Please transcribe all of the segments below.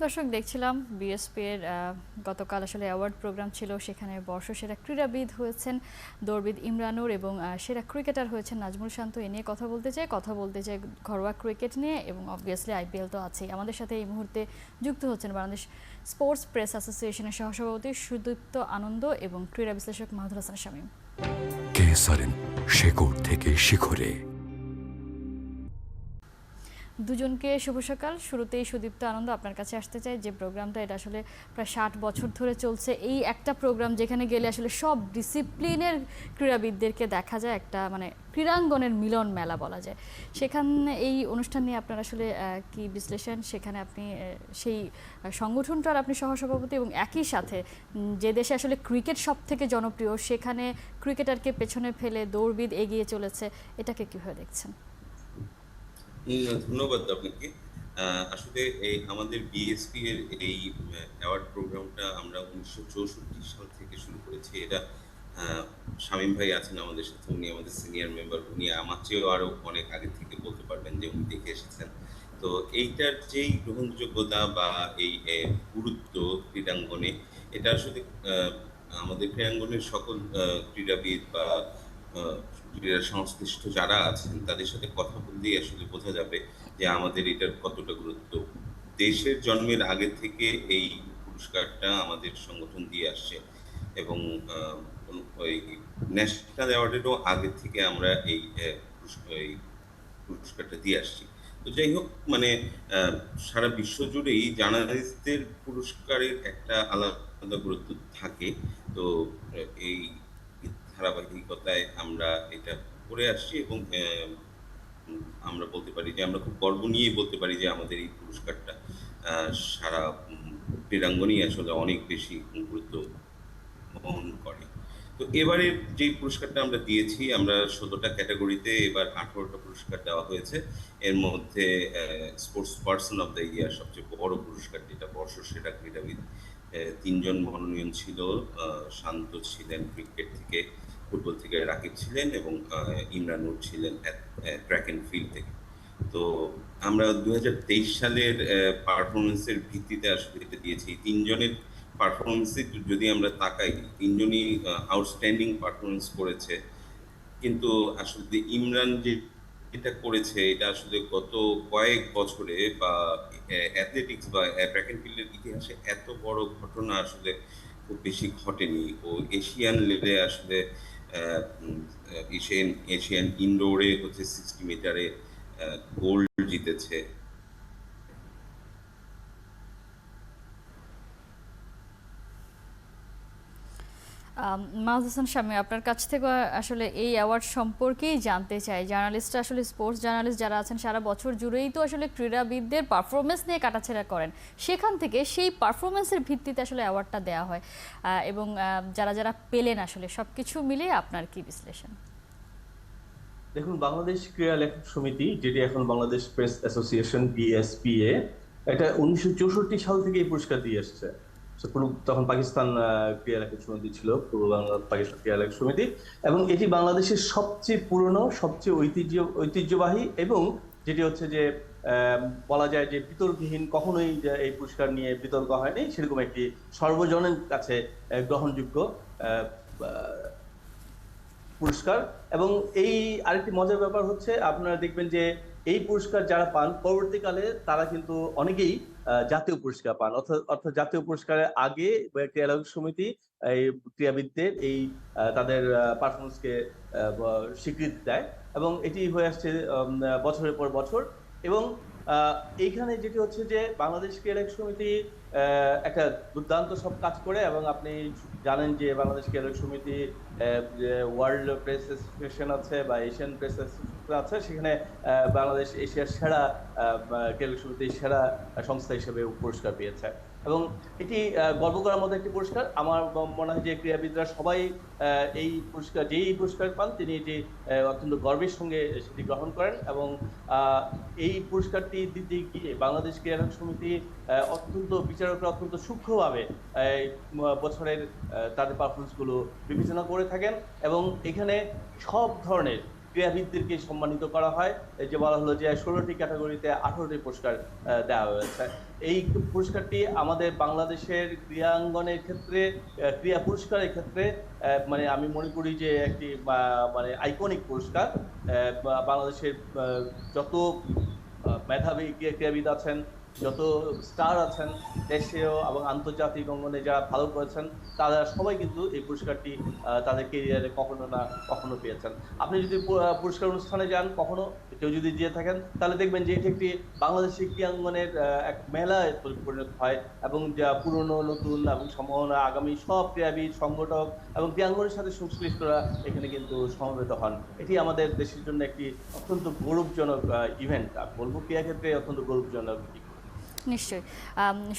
দর্শক দেখছিলাম বিএসপি এর গতকাল আসলে অ্যাওয়ার্ড প্রোগ্রাম ছিল, সেখানে বর্ষসেরা ক্রীড়াবিদ হয়েছেন দৌড়বিদ ইমরানুর এবং সেরা ক্রিকেটার হয়েছেন নাজমুল শান্ত। এ নিয়ে কথা বলতে চাই ঘরোয়া ক্রিকেট নিয়ে, এবং অবভিয়াসলি আইপিএল তো আছেই। আমাদের সাথে এই মুহূর্তে যুক্ত হচ্ছেন বাংলাদেশ স্পোর্টস প্রেস অ্যাসোসিয়েশনের সহসভাপতি সুদীপ্ত আনন্দ এবং ক্রীড়া বিশ্লেষক মাহদুর হাসান শামীম। কেএসআরএম, শেকড় থেকে শিখরে। দুজনকে শুভ সকাল। শুরুতেই সুদীপ্ত আনন্দ, আপনার কাছে আসতে চাই। যে প্রোগ্রামটা, এটা আসলে প্রায় 60 বছর ধরে চলছে, এই একটা প্রোগ্রাম যেখানে গেলে আসলে সব ডিসিপ্লিনের ক্রীড়াবিদদেরকে দেখা যায়, একটা মানে ক্রীড়াঙ্গনের মিলন মেলা বলা যায়। সেখানে এই অনুষ্ঠান নিয়ে আপনার আসলে কি বিশ্লেষণ? সেখানে আপনি সেই সংগঠনটার আপনি সহসভাপতি, এবং একই সাথে যে দেশে আসলে ক্রিকেট সব থেকে জনপ্রিয়, সেখানে ক্রিকেটারকে পেছনে ফেলে দৌড়বিদ এগিয়ে চলেছে, এটাকে কীভাবে দেখছেন? ধন্যবাদ আপনাকে। আসলে এই আমাদের বিএসপি এর এই অ্যাওয়ার্ড প্রোগ্রামটা আমরা 1964 সাল থেকে শুরু করেছি। এটা শামীম ভাই আছেন আমাদের সাথে, উনি আমাদের সিনিয়র মেম্বার। উনি আমার চেয়েও আরো অনেক আগে থেকে বলতে পারবেন যে উনি দেখে এসেছেন। তো এইটার যেই গ্রহণযোগ্যতা বা এই গুরুত্ব ক্রীড়াঙ্গনে, এটা আসলে আমাদের ক্রীড়াঙ্গনের সকল ক্রীড়াবিদ বা ক্রীড়া সংশ্লিষ্ট যারা আছেন তাদের সাথে কথা বললেই আসলে বোঝা যাবে যে আমাদের এটার কতটা গুরুত্ব। দেশের জন্মের আগে থেকে এই পুরস্কারটা আমাদের সংগঠন দিয়ে আসছে, এবং ওই ন্যাশনাল অ্যাওয়ার্ডেরও আগে থেকে আমরা এই পুরস্কারটা দিয়ে আসছি। তো যাই হোক, মানে সারা বিশ্ব জুড়েই জার্নালিস্টদের পুরস্কারের একটা আলাদা গুরুত্ব থাকে। তো এই ধারাবাহিকতায় আমরা এটা করে আসছি, এবং আমরা বলতে পারি যে আমরা খুব গর্ব নিয়ে বলতে পারি যে আমাদের এই পুরস্কারটা সারা ক্রীড়াঙ্গনেই আসলে অনেক বেশি গুরুত্ব বহন করে। তো এবারে যে পুরস্কারটা আমরা দিয়েছি, আমরা 16টা ক্যাটাগরিতে এবার 18টা পুরস্কার দেওয়া হয়েছে। এর মধ্যে sports person of the year সবচেয়ে বড় পুরস্কার, যেটা বর্ষসেরা ক্রীড়াবিদ, 3জন মনোনয়ন ছিল। শান্ত ছিলেন ক্রিকেট থেকে, ফুটবল থেকে রাকিব ছিলেন, এবং ইমরানুর ছিলেন ট্র্যাক অ্যান্ড ফিল্ড থেকে। তো আমরা 2023 সালের পারফরমেন্সের ভিত্তিতে আসলে এটা দিয়েছি। 3জনের পারফরমেন্সে যদি আমরা তাকাই, 3জনই আউটস্ট্যান্ডিং পারফরমেন্স করেছে। কিন্তু আসলে ইমরান যে এটা করেছে, এটা আসলে গত কয়েক বছরে বা অ্যাথলেটিক্স বা ট্র্যাক অ্যান্ড ফিল্ডের ইতিহাসে এত বড় ঘটনা আসলে খুব বেশি ঘটেনি। ও এশিয়ান লেভেলে আসলে এশিয়ান ইনডোরে হচ্ছে 60 মিটারে গোল্ড জিতেছে। মাহদুর হাসান শামীম, আপনার কাছ থেকে আসলে এই অ্যাওয়ার্ড সম্পর্কেই জানতে চাই। জার্নালিস্টরা আসলে স্পোর্টস জার্নালিস্ট যারা আছেন, সারা বছর জুড়েই তো আসলে ক্রীড়াবিদদের পারফরমেন্স নিয়ে কাটাছেড়া করেন। সেখান থেকে সেই পারফরমেন্সের ভিত্তিতে আসলে অ্যাওয়ার্ডটা দেওয়া হয়, এবং যারা যারা পেলেন আসলে সব কিছু মিলিয়ে আপনার কি বিশ্লেষণ? দেখুন, বাংলাদেশ ক্রীড়া লেখক সমিতি, যেটি এখন বাংলাদেশ প্রেস অ্যাসোসিয়েশন বিএসপিএ, এটা 1964 সাল থেকে এই পুরস্কার দিয়ে আসছে। তখন পাকিস্তান ক্রীড়া লেখক সমিতি ছিল, পূর্ব বাংলা পাকিস্তান ক্রীড়া লেখক সমিতি, এবং এটি বাংলাদেশের সবচেয়ে পুরনো, সবচেয়ে ঐতিহ্যবাহী, এবং যেটি হচ্ছে যে বলা যায় যে বিতর্কহীন, কখনোই এই পুরস্কার নিয়ে বিতর্ক হয়নি, সেরকম একটি সর্বজনের কাছে গ্রহণযোগ্য পুরস্কার। এবং এই আরেকটি মজার ব্যাপার হচ্ছে, আপনারা দেখবেন যে এই পুরস্কার যারা পান পরবর্তীকালে তারা কিন্তু অনেকেই জাতীয় পুরস্কার পান। অর্থাৎ জাতীয় পুরস্কারের আগে ক্রীড়া সমিতি এই ক্রীড়াবিদদের এই তাদের পারফরমেন্সকে স্বীকৃতি দেয়, এবং এটি হয়ে আসছে বছরের পর বছর। এবং এইখানে যেটি হচ্ছে যে বাংলাদেশ ক্রীড়া সমিতি একটা দুর্দান্ত সব কাজ করে, এবং আপনি জানেন যে বাংলাদেশ ক্রীড়া সমিতি ওয়ার্ল্ড প্রেস অ্যাসোসিয়েশন আছে বা এশিয়ান প্রেস অ্যাসোসিয়েশন আছে, সেখানে বাংলাদেশ এশিয়ার সেরা ক্রীড়া সমিতির সেরা সংস্থা হিসেবে পুরস্কার পেয়েছে। এবং এটি গর্ব করার মতো একটি পুরস্কার। আমার মনে হয় যে ক্রীড়াবিদরা সবাই এই পুরস্কার, যেই পুরস্কার পান তিনি এটি অত্যন্ত গর্বের সঙ্গে সেটি গ্রহণ করেন। এবং এই পুরস্কারটি দিতে গিয়ে বাংলাদেশ ক্রীড়া সমিতি বিচারকরা অত্যন্ত সূক্ষ্মভাবে বছরের তাদের পারফরমেন্স গুলো বিবেচনা করে থাকেন, এবং এখানে সব ধরনের ক্রীড়াবিদদেরকে সম্মানিত করা হয়। এই যে বলা হলো যে 16টি ক্যাটাগরিতে 18টি পুরস্কার দেওয়া হয়েছে। এই পুরস্কারটি আমাদের বাংলাদেশের ক্রীড়াঙ্গনের ক্ষেত্রে ক্রীড়া পুরস্কারের ক্ষেত্রে মানে আমি মনে করি যে একটি মানে আইকনিক পুরস্কার। বাংলাদেশের যত মেধাবী ক্রীড়াবিদ আছেন, যত স্টার আছেন দেশীয় এবং আন্তর্জাতিক অঙ্গনে যারা ভালো করেছেন, তারা সবাই কিন্তু এই পুরস্কারটি তাদের কেরিয়ারে কখনো না কখনো পেয়েছেন। আপনি যদি পুরস্কার অনুষ্ঠানে যান কখনো, কেউ যদি গিয়ে থাকেন, তাহলে দেখবেন যে এটি একটি বাংলাদেশি ক্রীড়াঙ্গনের এক মেলায় পরিণত হয় এবং যা পুরনো নতুন এবং সম্ভাবনা আগামী সব ক্রীড়াবিদ, সংগঠক এবং ক্রীড়াঙ্গনের সাথে সংশ্লিষ্টরা এখানে কিন্তু সমবেত হন। এটি আমাদের দেশের জন্য একটি অত্যন্ত গৌরবজনক ইভেন্ট। আমি বলবো ক্রীড়া ক্ষেত্রে অত্যন্ত গৌরবজনক। নিশ্চয়ই।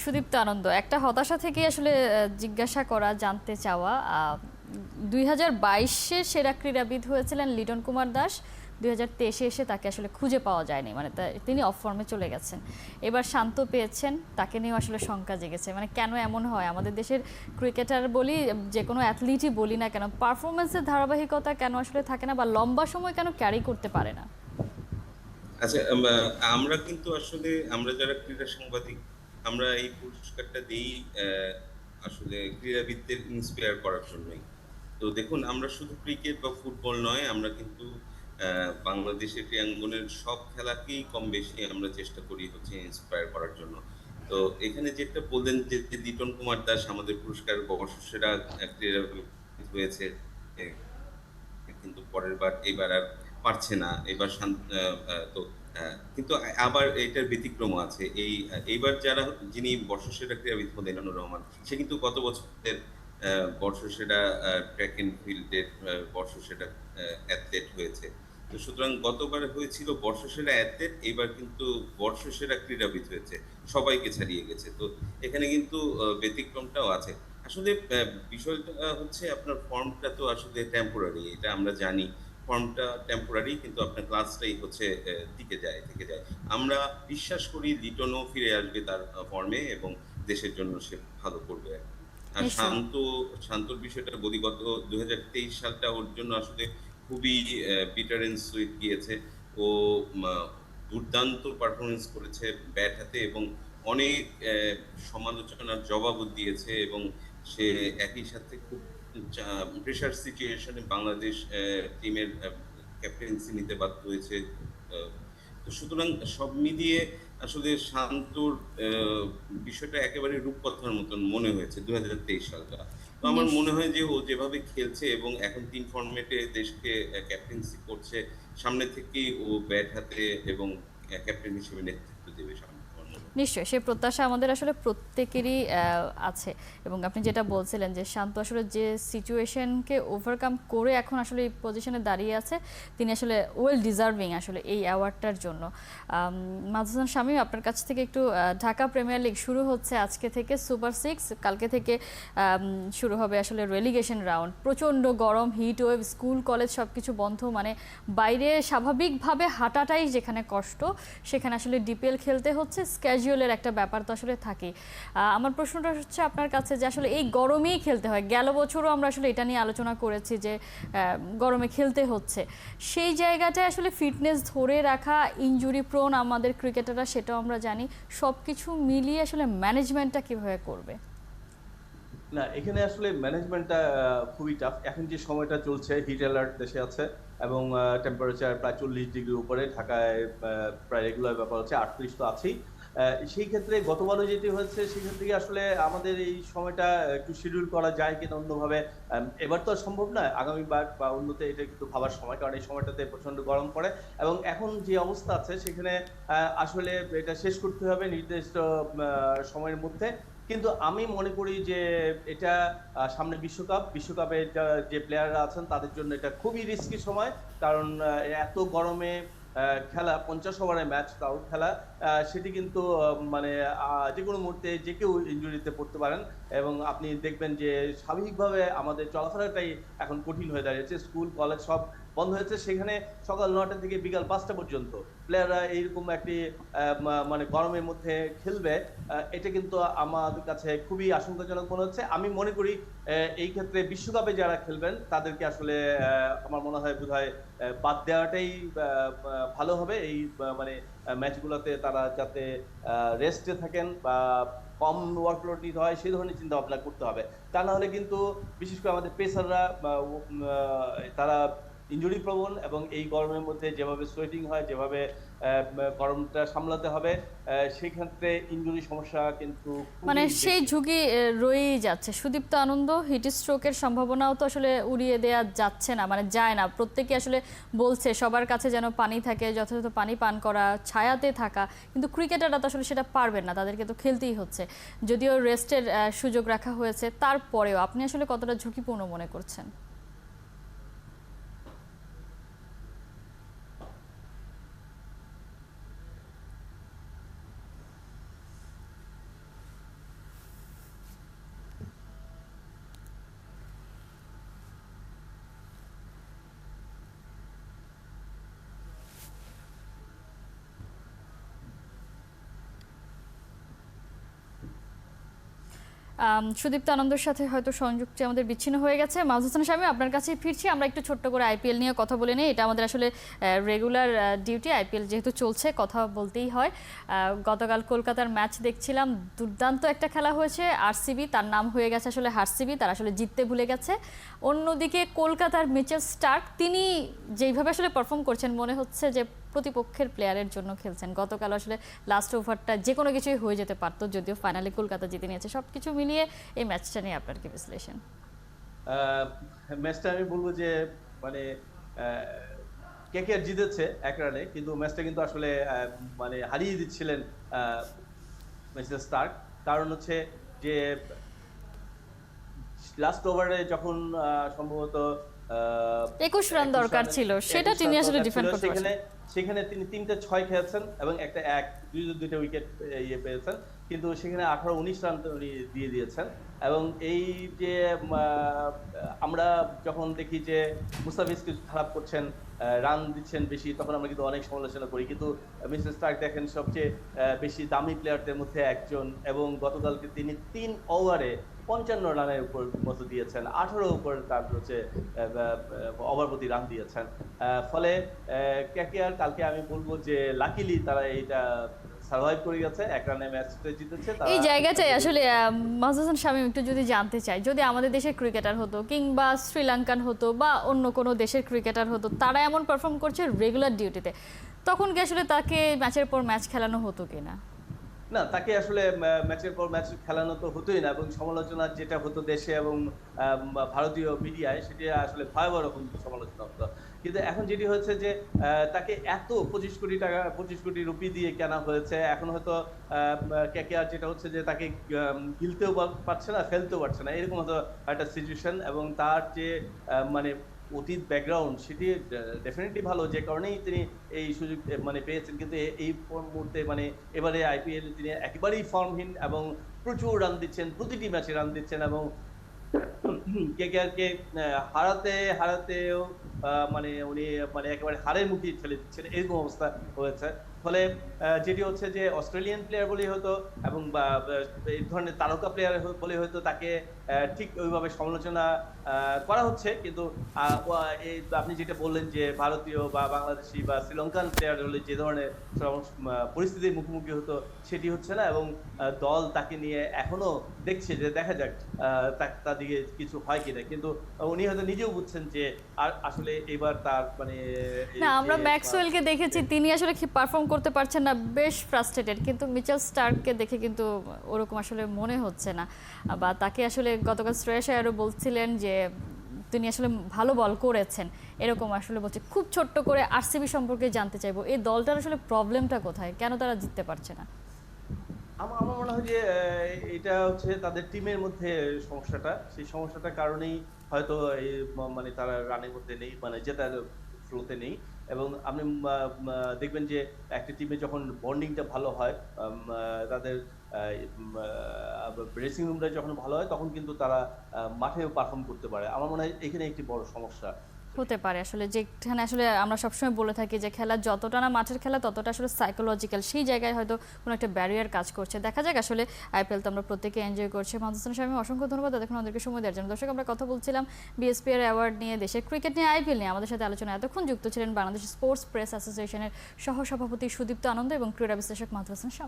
সুদীপ্ত আনন্দ, একটা হতাশা থেকে আসলে জিজ্ঞাসা করা, জানতে চাওয়া, 2022-এ সেরা ক্রীড়াবিদ হয়েছিলেন লিটন কুমার দাস, 2023-এ এসে তাকে আসলে খুঁজে পাওয়া যায়নি, মানে তিনি অফ ফর্মে চলে গেছেন। এবার শান্ত পেয়েছেন, তাকে নিয়েও আসলে শঙ্কা জেগেছে। মানে কেন এমন হয়? আমাদের দেশের ক্রিকেটার বলি, যে কোনো অ্যাথলিটই বলি না কেন, পারফরমেন্সের ধারাবাহিকতা কেন আসলে থাকে না, বা লম্বা সময় কেন ক্যারি করতে পারে না? আচ্ছা, আমরা কিন্তু আসলে আমরা যারা ক্রীড়া সাংবাদিক, আমরা এই পুরস্কারটা দিই আসলে ক্রীড়াবিদদের ইন্সপায়ার করার জন্যই। তো দেখুন, আমরা শুধু ক্রিকেট বা ফুটবল নয়, আমরা কিন্তু বাংলাদেশের ক্রীড়াঙ্গনের সব খেলাকেই কম বেশি আমরা চেষ্টা করি হচ্ছে ইন্সপায়ার করার জন্য। তো এখানে যেটা বললেন যে লিটন কুমার দাস আমাদের পুরস্কার বর্ষসেরা ক্রীড়াবিদ হয়েছে, কিন্তু পরের বার এবার আর পারছে না। এবার তো কিন্তু আবার এটার ব্যতিক্রম আছে। এইবার যিনি বর্ষসেরা ক্রীড়াবিদ হলেন এনামুর রহমান, সে কিন্তু গত বছরের বর্ষসেরা ট্র্যাক এন্ড ফিল্ডের বর্ষসেরা অ্যাথলেট হয়েছে। তো সুতরাং গতবার হয়েছিল বর্ষসেরা অ্যাথলেট, এবার কিন্তু বর্ষসেরা ক্রীড়াবিদ হয়েছে, সবাইকে ছাড়িয়ে গেছে। তো এখানে কিন্তু ব্যতিক্রমটাও আছে। আসলে বিষয়টা হচ্ছে আপনার ফর্মটা তো আসলে টেম্পোরারি, এটা আমরা জানি। ফর্মটা টেম্পোরারি, কিন্তু আপনার ক্লাসটাই হচ্ছে থেকে যায়। আমরা বিশ্বাস করি লিটনও ফিরে আসবে তার ফর্মে এবং দেশের জন্য সে ভালো করবে। আর শান্তর বিষয়টা বলি, গত 2023 সালটা ওর জন্য আসলে খুবই বিটার এন্ড সুইট গিয়েছে। ও দুর্দান্ত পারফরমেন্স করেছে ব্যাট হাতে এবং অনেক সমালোচনার জবাবও দিয়েছে, এবং সে একই সাথে খুব প্রেশার সিচুয়েশনে বাংলাদেশ টিমের ক্যাপ্টেন্সি নিতে বাধ্য হয়েছে। তো সুতরাং সব মিলিয়ে আসলে শান্তর বিষয়টা একেবারে রূপকথার মতন মনে হয়েছে 2023 সালটা। তো আমার মনে হয় যে ও যেভাবে খেলছে এবং এখন 3 ফরম্যাটে দেশকে ক্যাপ্টেন্সি করছে, সামনে থেকেই ও ব্যাট হাতে এবং ক্যাপ্টেন হিসেবে নেতৃত্ব দেবে সামনে। নিশ্চয়ই, সে প্রত্যাশা আমাদের আসলে প্রত্যেকেরই আছে। এবং আপনি যেটা বলছিলেন যে শান্ত আসলে যে সিচুয়েশনকে ওভারকাম করে এখন আসলে এই পজিশনে দাঁড়িয়ে আছে, তিনি আসলে ওয়েল ডিজার্ভিং আসলে এই অ্যাওয়ার্ডটার জন্য। মাহফুজ হাসান শামীম, আপনার কাছ থেকে একটু, ঢাকা প্রিমিয়ার লিগ শুরু হচ্ছে আজকে থেকে, সুপার 6 কালকে থেকে শুরু হবে আসলে রেলিগেশন রাউন্ড। প্রচণ্ড গরম, হিট ওয়েভ, স্কুল কলেজ সব কিছু বন্ধ, মানে বাইরে স্বাভাবিকভাবে হাঁটাটাই যেখানে কষ্ট, সেখানে আসলে ডিপিএল খেলতে হচ্ছে। ক্যাজুয়ালের একটা ব্যাপার তো আসলে থাকেই। আমার প্রশ্নটা হচ্ছে আপনার কাছে যে আসলে এই গরমেই খেলতে হয়, গেল বছরও আমরা আসলে এটা নিয়ে আলোচনা করেছি যে গরমে খেলতে হচ্ছে, সেই জায়গাটায় আসলে ফিটনেস ধরে রাখা, ইনজুরি প্রোন আমাদের ক্রিকেটাররা, সেটাও আমরা জানি। সব কিছু মিলিয়ে আসলে ম্যানেজমেন্টটা কিভাবে করবে? না, এখানে আসলে ম্যানেজমেন্টটা খুবই টাফ। এখন যে সময়টা চলছে, হিট অ্যালার্ট দেশে আছে এবং টেম্পারেচার প্রায় 40 ডিগ্রির উপরে। ঢাকায় প্রায় রেগুলার ব্যাপার হচ্ছে 38 তো আছেই। সেই ক্ষেত্রে গতবারও যেটি হয়েছে, সেখান থেকে আসলে আমাদের এই সময়টা একটু শিডিউল করা যায় কিনা অন্যভাবে। এবার তো সম্ভব না, আগামীবার বা অন্যতে এটা কিন্তু ভাবার সময়, কারণ এই সময়টাতে প্রচন্ড গরম পড়ে এবং এখন যে অবস্থা আছে সেখানে আসলে এটা শেষ করতে হবে নির্দিষ্ট সময়ের মধ্যে। কিন্তু আমি মনে করি যে এটা সামনে বিশ্বকাপে যে প্লেয়াররা আছেন তাদের জন্য এটা খুবই রিস্কি সময়, কারণ এত গরমে খেলা, 50 ওভারের ম্যাচ, তাও খেলা, সেটি কিন্তু মানে যে কোনো মুহূর্তে যে কেউ ইনজুরিতে পড়তে পারেন এবং আপনি দেখবেন যে স্বাভাবিকভাবে আমাদের চলাফেরাটাই এখন কঠিন হয়ে দাঁড়িয়েছে। স্কুল কলেজ সব বন্ধ হয়েছে, সেখানে সকাল 9টা থেকে বিকাল 5টা পর্যন্ত প্লেয়াররা এইরকম একটি মানে গরমের মধ্যে খেলবে, এটা কিন্তু আমাদের কাছে খুবই আশঙ্কাজনক মনে হচ্ছে। আমি মনে করি এই ক্ষেত্রে বিশ্বকাপে যারা খেলবেন তাদেরকে আসলে আমার মনে হয় বোধহয় বাদ দেওয়াটাই ভালো হবে। এই মানে ম্যাচগুলোতে তারা যাতে রেস্টে থাকেন বা কম ওয়ার্কলোড নিতে হয় সেই ধরনের চিন্তা ভাবনা করতে হবে। তা না হলে কিন্তু বিশেষ করে আমাদের পেসাররা তারা ইনজুরি প্রবণ, এবং এই গরমের মধ্যে যেভাবে সোয়েটিং হয়, যেভাবে গরমটা সামলাতে হবে, সেক্ষেত্রে ইনজুরি সমস্যা কিন্তু মানে সেই ঝুঁকি রয়েই যাচ্ছে। সুদীপ্ত আনন্দ, হিট স্ট্রোকের সম্ভাবনাও তো আসলে উড়িয়ে দেওয়া যাচ্ছে না, মানে যায় না। প্রত্যেকে আসলে বলছে সবার কাছে যেন পানি থাকে, যথাযথ পানি পান করা, ছায়াতে থাকা, কিন্তু ক্রিকেটাররা তো আসলে সেটা পারবেন না, তাদেরকে তো খেলতেই হচ্ছে। যদিও রেস্টের সুযোগ রাখা হয়েছে, তারপরেও আপনি আসলে কতটা ঝুঁকিপূর্ণ মনে করছেন? সুদীপ্ত আনন্দের সাথে হয়তো সংযুক্তি আমাদের বিচ্ছিন্ন হয়ে গেছে। মাহফুজ হাসান শামীম, আপনার কাছে ফিরছি। আমরা একটু ছোট্ট করে আইপিএল নিয়ে কথা বলে নিই। এটা আমাদের আসলে রেগুলার ডিউটি, আইপিএল যেহেতু চলছে কথা বলতেই হয়। গতকাল কলকাতার ম্যাচ দেখছিলাম, দুর্দান্ত একটা খেলা হয়েছে। আরসিবি, তার নাম হয়ে গেছে আসলে হারসিবি, তারা আসলে জিততে ভুলে গেছে। অন্যদিকে কলকাতার মিচেল স্টার্ক, তিনি যেইভাবে আসলে পারফর্ম করছেন মনে হচ্ছে যে প্রতিপক্ষের প্লেয়ারের জন্য খেলছেন। গতকাল আসলে লাস্ট ওভারটা যে কোনো কিছুই হয়ে যেতে পারতো, যদিও ফাইনালে কলকাতা জিতে নিয়েছে। সব কিছু মিলিয়ে এই ম্যাচটা নিয়ে আপনার কি বিশ্লেষণ? ম্যাচটা আমি বলবো যে মানে কেকেআর জিতেছে 1 রানে, কিন্তু ম্যাচটা কিন্তু আসলে মানে হারিয়ে দিচ্ছিলেন মিচেল স্টার্ক। কারণ হচ্ছে যে লাস্ট ওভারে যখন সম্ভবত 21 রান দরকার ছিল, সেটা তিনি আসলে ডিফেন্ড করতে পারছেন। সেখানে তিনি 3টে 6 খেয়েছেন এবং একটা 2টা উইকেট পেয়েছেন, কিন্তু সেখানে 18-19 রান উনি দিয়ে দিয়েছেন। এবং এই যে আমরা যখন দেখি যে মুস্তাফিজ কিছু খারাপ করছেন, রান দিচ্ছেন বেশি, তখন আমরা কিন্তু অনেক সমালোচনা করি, কিন্তু মিস্টার স্টার্ক দেখেন সবচেয়ে বেশি দামি প্লেয়ারদের মধ্যে একজন, এবং গতকালকে তিনি 3 ওভারে 55 রানের উপর মতো দিয়েছেন, 18 উপর তার হচ্ছে ওভার প্রতি রান দিয়েছেন। ফলে কেকেআর কালকে আমি বলবো যে লাকিলি তারা এইটা সার্ভাইভ করে গেছে, 1 রানে ম্যাচটা জিতেছে। এই জায়গাটাই আসলে মাহফুজ হাসান শামীম একটু যদি জানতে চাই, যদি আমাদের দেশের ক্রিকেটার হতো কিংবা শ্রীলঙ্কান হতো বা অন্য কোনো দেশের ক্রিকেটার হতো, তারা এমন পারফর্ম করছে রেগুলার ডিউটিতে, তখন কি আসলে তাকে ম্যাচের পর ম্যাচ খেলানো হতো কিনা? না, তাকে আসলে ম্যাচের পর ম্যাচ খেলানো তো হতোই না, এবং সমালোচনা যেটা হতো দেশে এবং ভারতীয় মিডিয়ায়, সেটা আসলে ভয়াবহ রকম সমালোচনা হতো। কিন্তু এখন যেটি হচ্ছে যে তাকে এত 25 কোটি টাকা 25 কোটি রুপি দিয়ে কেনা হয়েছে, এখন হয়তো কেকেআর যেটা হচ্ছে যে তাকে গিলতেও পারছে না, ফেলতেও পারছে না, এরকম হয়তো একটা সিচুয়েশন। এবং তার যে মানে অতীত ব্যাকগ্রাউন্ড সেটি ডেফিনেটলি ভালো, যে কারণেই তিনি এই সুযোগ মানে পেয়েছেন। কিন্তু এই মুহূর্তে মানে এবারে আইপিএল তিনি একেবারেই ফর্মহীন, এবং প্রচুর রান দিচ্ছেন, প্রতিটি ম্যাচে রান দিচ্ছেন, এবং কেকেআরকে হারাতেও মানে উনি মানে একেবারে হারের মুখে ঠেলে দিচ্ছেন, এরকম অবস্থা হয়েছে। ফলে যেটি হচ্ছে যে অস্ট্রেলিয়ান প্লেয়ার বলেই হতো, এবং এই ধরনের তারকা প্লেয়ার বলে হয়তো তাকে ঠিক ওইভাবে সমালোচনা করা হচ্ছে। কিন্তু আপনি যেটা বললেন যে ভারতীয় বা বাংলাদেশি বা শ্রীলঙ্কান প্লেয়ার হলে যে ধরনের পরিস্থিতির মুখোমুখি হতো, সেটি হচ্ছে না। এবং দল তাকে নিয়ে এখনো দেখছে যে দেখা যাক তাদিকে কিছু হয় কিনা, কিন্তু উনি হয়তো নিজেও বুঝছেন যে আর আসলে এবার তার মানে না, আমরা ম্যাক্সওয়েলকে দেখেছি, তিনি আসলে পারফর্ম করতে পারছেন না, বেশ ফ্রাস্ট্রেটেড, কিন্তু মিচেল স্টার্ককে দেখে কিন্তু ওরকম আসলে মনে হচ্ছে না। বা তাকে আসলে গতকাল শ্রেয়াস আয়ারও বলছিলেন যে তিনি আসলে ভালো বল করেছেন, এরকম আসলে বলছে। খুব ছোট্ট করে আরসিবি সম্পর্কে জানতে চাইবো, এই দলটার আসলে প্রবলেমটা কোথায়, কেন তারা জিততে পারছে না? আমার মনে হয় যে এটা হচ্ছে তাদের টিমের মধ্যে সমস্যাটা, সেই সমস্যাটার কারণেই হয়তো এই মানে তারা রানের মধ্যে নেই, মানে জেতার ফ্লোতে নেই। এবং আপনি দেখবেন যে একটা টিমে যখন বন্ডিংটা ভালো হয়, তাদের ড্রেসিং রুমটা যখন ভালো হয়, তখন কিন্তু তারা মাঠেও পারফর্ম করতে পারে। আমার মনে হয় এখানে একটি বড় সমস্যা হতে পারে আসলে, যেখানে আসলে আমরা সবসময় বলে থাকি যে খেলা যতটা না মাঠের খেলা ততটা আসলে সাইকোলজিক্যাল, সেই জায়গায় হয়তো কোনো একটা ব্যারিয়ার কাজ করছে। দেখা যাক, আসলে আইপিএল তো আমরা প্রত্যেকে এনজয় করছি। মাহমুদ হাসান সাহেব, অসংখ্য ধন্যবাদ এতক্ষণ আমাদেরকে সময় দেওয়ার জন্য। দর্শক, আমরা কথা বলছিলাম বিএসপি এর অ্যাওয়ার্ড নিয়ে, দেশের ক্রিকেট নিয়ে, আইপিএল নিয়ে। আমাদের সাথে আলোচনা এতক্ষণ যুক্ত ছিলেন বাংলাদেশ স্পোর্টস প্রেস অ্যাসোসিয়েশনের সহ সভাপতি সুদীপ্ত আনন্দ এবং ক্রীড়া বিশ্লেষক মাহমুদ হাসান শামীম।